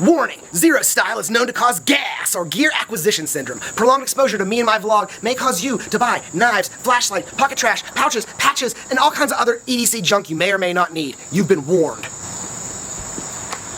Warning! Xero.style is known to cause gas or gear acquisition syndrome. Prolonged exposure to me and my vlog may cause you to buy knives, flashlight, pocket trash, pouches, patches, and all kinds of other EDC junk you may or may not need. You've been warned.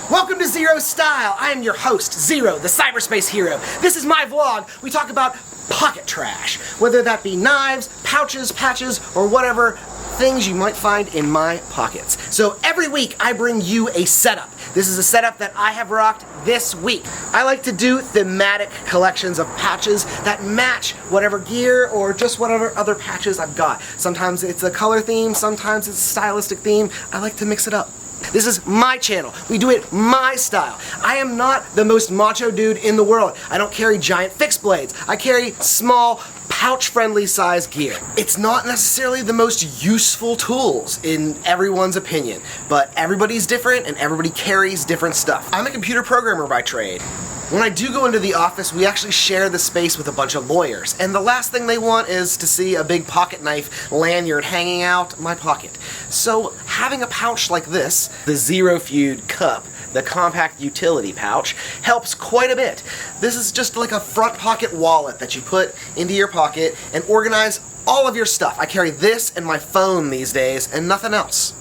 Welcome to Xero.style. I am your host, Zero, the cyberspace hero. This is my vlog. We talk about pocket trash, whether that be knives, pouches, patches, or whatever things you might find in my pockets. So every week I bring you a setup. This is a setup that I have rocked this week. I like to do thematic collections of patches that match whatever gear or just whatever other patches I've got. Sometimes it's a color theme, sometimes it's a stylistic theme. I like to mix it up. This is my channel. We do it my style. I am not the most macho dude in the world. I don't carry giant fixed blades. I carry small, pouch-friendly size gear. It's not necessarily the most useful tools in everyone's opinion, but everybody's different and everybody carries different stuff. I'm a computer programmer by trade. When I do go into the office, we actually share the space with a bunch of lawyers, and the last thing they want is to see a big pocket knife lanyard hanging out my pocket. So having a pouch like this, the zerofeud C.U.P, the compact utility pouch, helps quite a bit. This is just like a front pocket wallet that you put into your pocket and organize all of your stuff. I carry this and my phone these days and nothing else.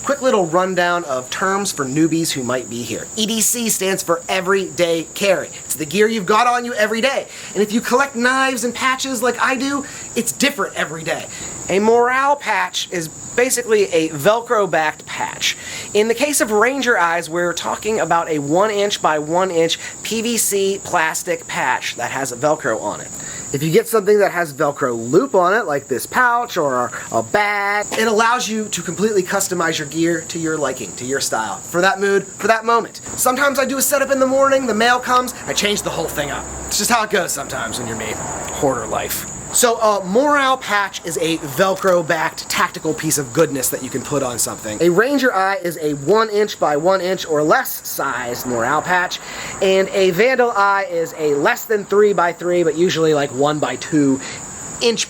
Quick little rundown of terms for newbies who might be here. EDC stands for everyday carry. It's the gear you've got on you every day. And if you collect knives and patches like I do, it's different every day. A morale patch is basically a Velcro-backed patch. In the case of Ranger Eyes, we're talking about a 1" by 1" PVC plastic patch that has Velcro on it. If you get something that has Velcro loop on it, like this pouch or a bag, it allows you to completely customize your gear to your liking, to your style, for that mood, for that moment. Sometimes I do a setup in the morning, the mail comes, I change the whole thing up. It's just how it goes sometimes when you're me. Hoarder life. So a morale patch is a Velcro-backed tactical piece of goodness that you can put on something. A Ranger Eye is a 1" by 1" or less size morale patch, and a Vandal Eye is a less than 3 by 3, but usually like 1 by 2"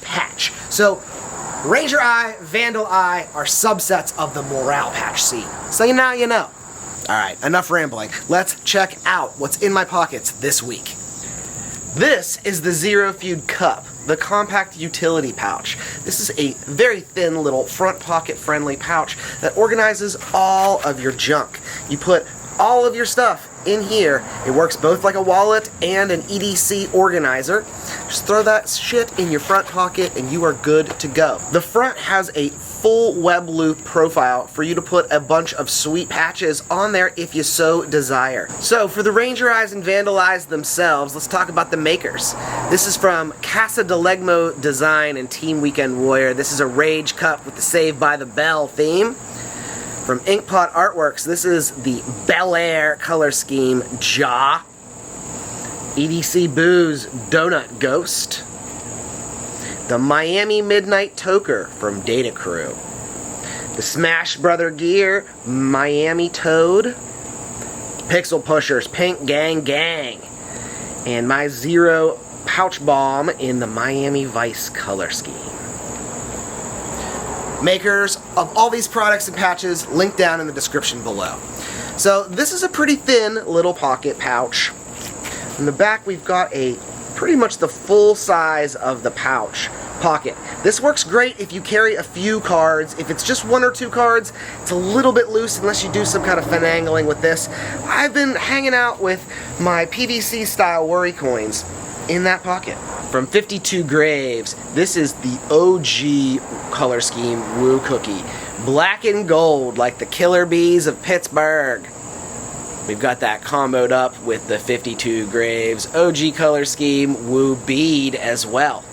patch. So Ranger Eye, Vandal Eye are subsets of the morale patch scene. So now you know. Alright, enough rambling. Let's check out what's in my pockets this week. This is the zerofeud C.U.P, the compact utility pouch. This is a very thin little front pocket friendly pouch that organizes all of your junk. You put all of your stuff in here. It works both like a wallet and an EDC organizer. Just throw that shit in your front pocket and you are good to go. The front has a full web loop profile for you to put a bunch of sweet patches on there if you so desire. So for the Ranger Eyes and Vandal Eyes themselves, let's talk about the makers. This is from Casa de Legmo Design and Team Weekend Warrior. This is a Rage Cup with the Save by the Bell theme. From Inkpot Artworks, this is the Bel Air color scheme Jaw. EDC Booze Doughnut Ghost. The Miami Midnight Toker from Data Crew. The Smash Brother Gear Miami Toad. Pixel Pushers Pink Gang Gang. And my Zero Pouch Bomb in the Miami Vice color scheme. Makers of all these products and patches, linked down in the description below. So this is a pretty thin little pocket pouch. In the back we've got a pretty much the full size of the pouch pocket. This works great if you carry a few cards. If it's just 1 or 2 cards, it's a little bit loose unless you do some kind of finagling with this. I've been hanging out with my PVC style worry coins in that pocket. From 52 Graves, this is the OG color scheme Woo Cookie. Black and gold like the Killer Bees of Pittsburgh. We've got that comboed up with the 52 Graves OG color scheme Woo Bead as well.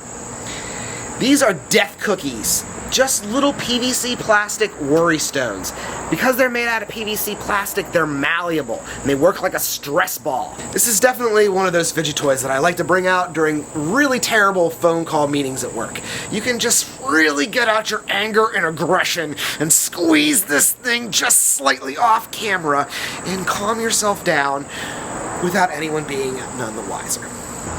These are death cookies, just little PVC plastic worry stones. Because they're made out of PVC plastic, they're malleable, and they work like a stress ball. This is definitely one of those fidget toys that I like to bring out during really terrible phone call meetings at work. You can just really get out your anger and aggression and squeeze this thing just slightly off camera and calm yourself down without anyone being none the wiser.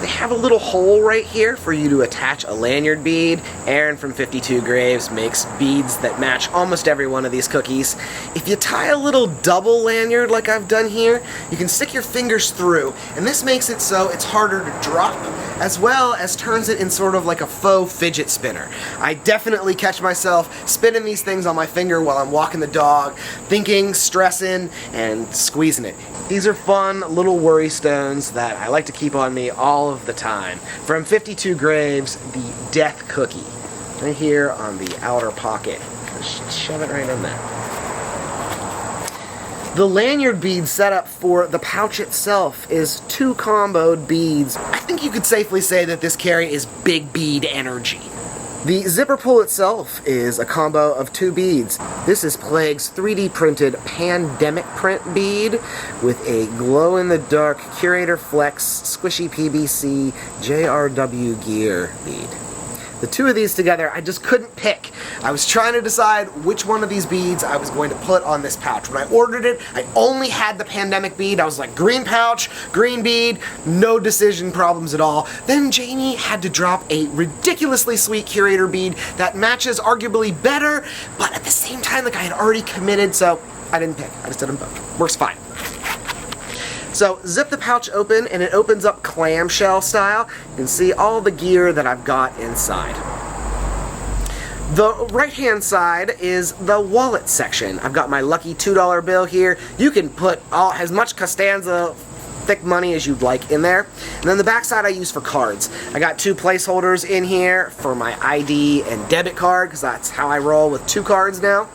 They have a little hole right here for you to attach a lanyard bead. Aaron from 52 Graves makes beads that match almost every one of these cookies. If you tie a little double lanyard like I've done here, you can stick your fingers through, and this makes it so it's harder to drop, as well as turns it in sort of like a faux fidget spinner. I definitely catch myself spinning these things on my finger while I'm walking the dog, thinking, stressing, and squeezing it. These are fun little worry stones that I like to keep on me all of the time. From 52 Graves, the death cookie. Right here on the outer pocket. Just shove it right in there. The lanyard bead setup for the pouch itself is 2 comboed beads. I think you could safely say that this carry is big bead energy. The zipper pull itself is a combo of 2 beads. This is Playge's 3D printed pandemic print bead with a glow-in-the-dark Curator Flex squishy PVC JRW gear bead. The 2 of these together, I just couldn't pick. I was trying to decide which one of these beads I was going to put on this pouch. When I ordered it, I only had the pandemic bead. I was like, green pouch, green bead, no decision problems at all. Then Jamie had to drop a ridiculously sweet Curator bead that matches arguably better, but at the same time, like I had already committed, so I didn't pick. I just did them both. Works fine. So zip the pouch open, and it opens up clamshell style. You can see all the gear that I've got inside. The right-hand side is the wallet section. I've got my lucky $2 bill here. You can put as much Costanza thick money as you'd like in there. And then the back side I use for cards. I got 2 placeholders in here for my ID and debit card, because that's how I roll with 2 cards now.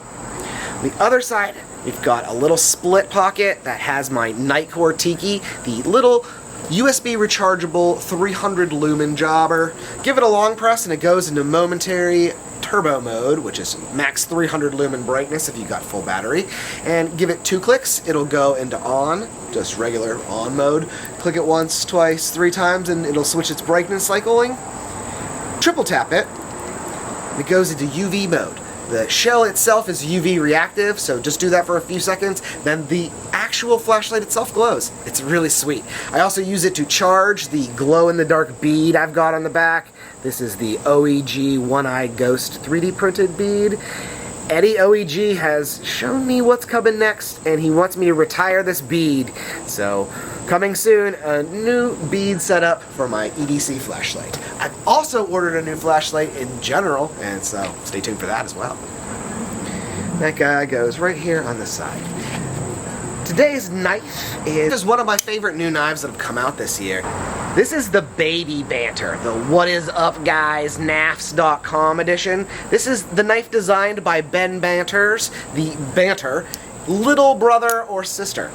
The other side, we've got a little split pocket that has my Nitecore Tiki, the little USB rechargeable 300 lumen jobber. Give it a long press and it goes into momentary turbo mode, which is max 300 lumen brightness if you got full battery. And give it 2 clicks, it'll go into on, just regular on mode. Click it once, twice, 3 times, and it'll switch its brightness cycling. Triple tap it, and it goes into UV mode. The shell itself is UV reactive, so just do that for a few seconds, then the actual flashlight itself glows. It's really sweet. I also use it to charge the glow-in-the-dark bead I've got on the back. This is the OEG One-Eyed Ghost 3D printed bead. Eddie OEG has shown me what's coming next, and he wants me to retire this bead. So, coming soon, a new bead setup for my EDC flashlight. I've also ordered a new flashlight in general, and so stay tuned for that as well. That guy goes right here on the side. Today's knife is one of my favorite new knives that have come out this year. This is the Baby Banter, the What Is Up Guys NAFS.com edition. This is the knife designed by Ben Banter's, the Banter, little brother or sister,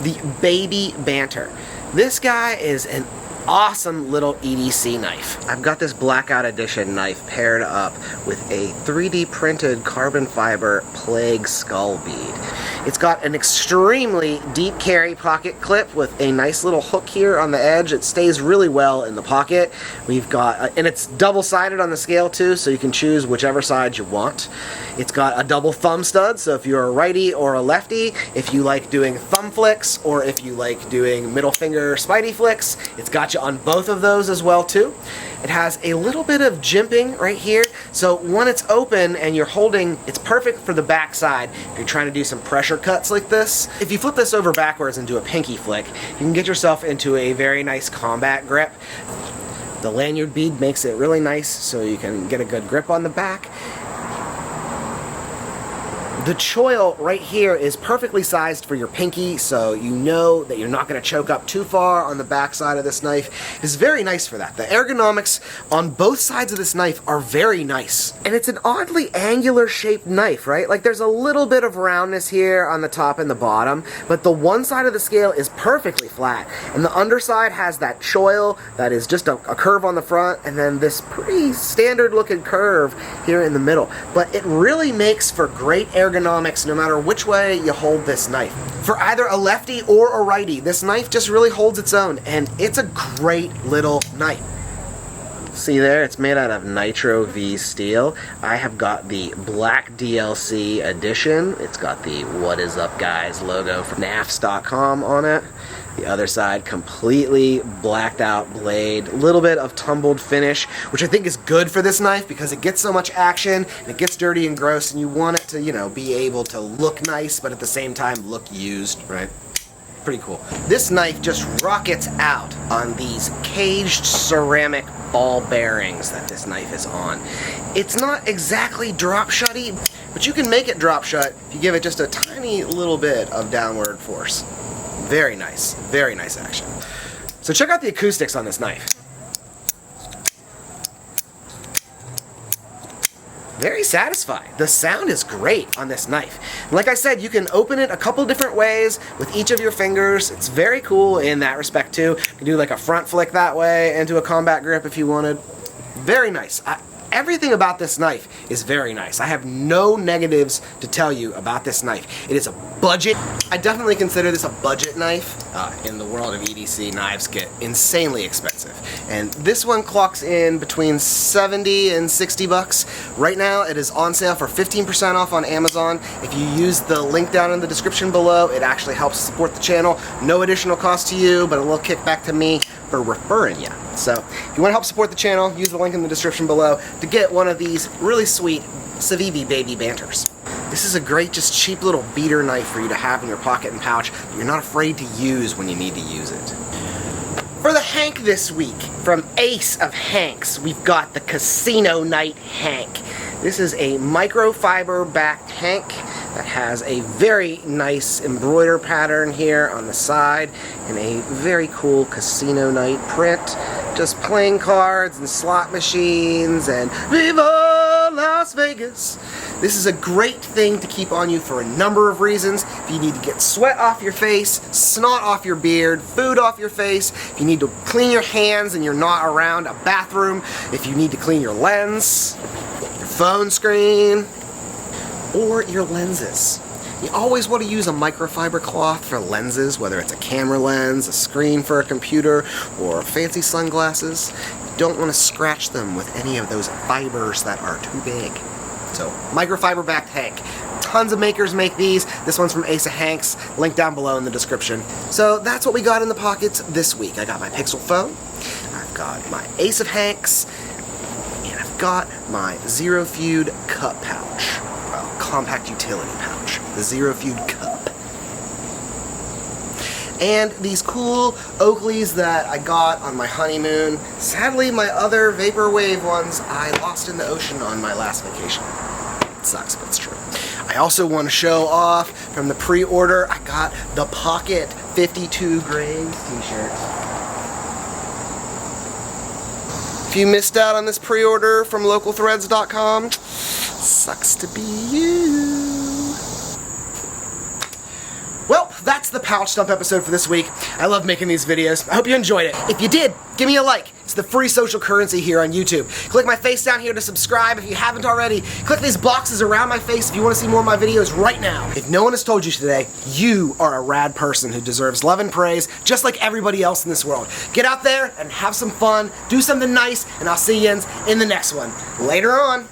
the Baby Banter. This guy is an awesome little EDC knife. I've got this Blackout Edition knife paired up with a 3D printed carbon fiber Playge skull bead. It's got an extremely deep carry pocket clip with a nice little hook here on the edge. It stays really well in the pocket. We've got, and it's double-sided on the scale too, so you can choose whichever side you want. It's got a double thumb stud, so if you're a righty or a lefty, if you like doing thumb flicks or if you like doing middle finger spidey flicks, it's got you on both of those as well too. It has a little bit of jimping right here, so when it's open and you're holding, it's perfect for the back side if you're trying to do some pressure cuts like this. If you flip this over backwards and do a pinky flick, you can get yourself into a very nice combat grip. The lanyard bead makes it really nice so you can get a good grip on the back. The choil right here is perfectly sized for your pinky, so you know that you're not going to choke up too far on the back side of this knife. It's very nice for that. The ergonomics on both sides of this knife are very nice. And it's an oddly angular shaped knife, right? Like there's a little bit of roundness here on the top and the bottom, but the one side of the scale is perfectly flat. And the underside has that choil that is just a curve on the front, and then this pretty standard looking curve here in the middle. But it really makes for great ergonomics no matter which way you hold this knife. For either a lefty or a righty, this knife just really holds its own, and it's a great little knife. See there, it's made out of Nitro V steel. I have got the black DLC edition. It's got the What Is Up Guys logo from NAFS.com on it. The other side, completely blacked out blade. A little bit of tumbled finish, which I think is good for this knife because it gets so much action, and it gets dirty and gross, and you want it to, you know, be able to look nice, but at the same time look used, right? Pretty cool. This knife just rockets out on these caged ceramic ball bearings that this knife is on. It's not exactly drop shutty, but you can make it drop shut if you give it just a tiny little bit of downward force. Very nice action. So check out the acoustics on this knife. Very satisfying. The sound is great on this knife. Like I said, you can open it a couple different ways with each of your fingers. It's very cool in that respect too. You can do like a front flick that way into a combat grip if you wanted. Very nice. Everything about this knife is very nice. I have no negatives to tell you about this knife. It is a budget. I definitely consider this a budget knife. In the world of EDC, knives get insanely expensive. And this one clocks in between 70 and 60 bucks. Right now it is on sale for 15% off on Amazon. If you use the link down in the description below, it actually helps support the channel. No additional cost to you, but a little kickback to me for referring you. So if you want to help support the channel, use the link in the description below to get one of these really sweet civivi baby banters. This is a great, just cheap little beater knife for you to have in your pocket and pouch that you're not afraid to use when you need to use it. For the Hank this week, from Ace of Hanks, we've got the Casino Night Hank. This is a microfiber backed Hank that has a very nice embroider pattern here on the side and a very cool Casino Night print. Just playing cards and slot machines and Viva Las Vegas. This is a great thing to keep on you for a number of reasons. If you need to get sweat off your face, snot off your beard, food off your face, if you need to clean your hands and you're not around a bathroom, if you need to clean your lens, your phone screen, or your lenses. You always want to use a microfiber cloth for lenses, whether it's a camera lens, a screen for a computer, or fancy sunglasses. You don't want to scratch them with any of those fibers that are too big. So, microfiber backed Hank. Tons of makers make these. This one's from Ace of Hanks, link down below in the description. So that's what we got in the pockets this week. I got my Pixel phone, I've got my Ace of Hanks, and I've got my zerofeud cup pouch. Compact utility pouch, the zerofeud cup. And these cool Oakleys that I got on my honeymoon. Sadly, my other Vaporwave ones I lost in the ocean on my last vacation. It sucks, but it's true. I also want to show off from the pre-order, I got the Pocket 52 Graves t-shirt. If you missed out on this pre-order from localthreads.com, sucks to be you. Well, that's the Pouch Stump episode for this week. I love making these videos. I hope you enjoyed it. If you did, give me a like. It's the free social currency here on YouTube. Click my face down here to subscribe if you haven't already. Click these boxes around my face if you want to see more of my videos right now. If no one has told you today, you are a rad person who deserves love and praise just like everybody else in this world. Get out there and have some fun, do something nice, and I'll see you in the next one. Later on.